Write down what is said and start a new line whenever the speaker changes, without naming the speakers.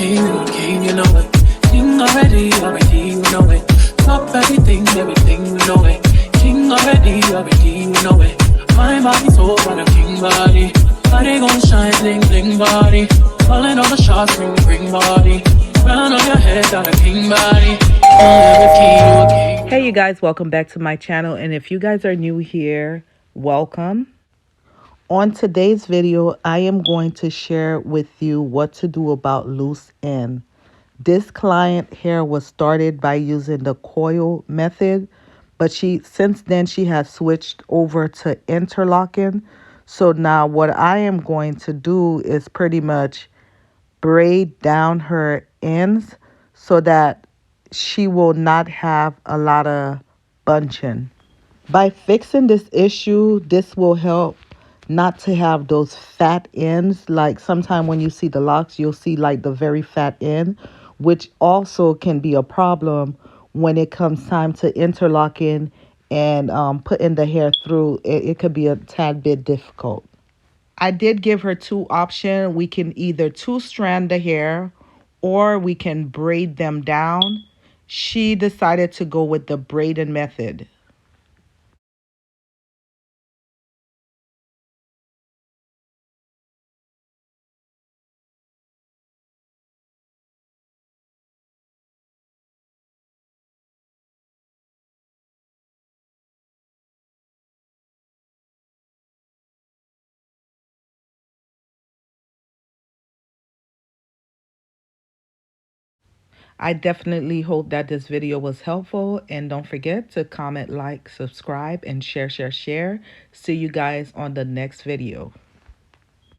king, you know it. King already, you know it. Top everything, you know it. King already, you know it. My body so on a king body. Body gon' shine, bling, bling body. Calling all the shots, ring body. Crown on your head, got a king body.
Hey you guys, welcome back to my channel, and if you guys are new here, welcome. On today's video, I am going to share with you what to do about loose end. This client hair was started by using the coil method, but since then she has switched over to interlocking. So now what I am going to do is pretty much braid down her ends so that she will not have a lot of bunching. By fixing this issue, this will help not to have those fat ends. Like sometime when you see the locks, you'll see like the very fat end, which also can be a problem when it comes time to interlocking and putting the hair through. It could be a tad bit difficult. I did give her two options. We can either two strand the hair or we can braid them down. She decided to go with the braiding method. I definitely hope that this video was helpful, and don't forget to comment, like, subscribe, and share. See you guys on the next video.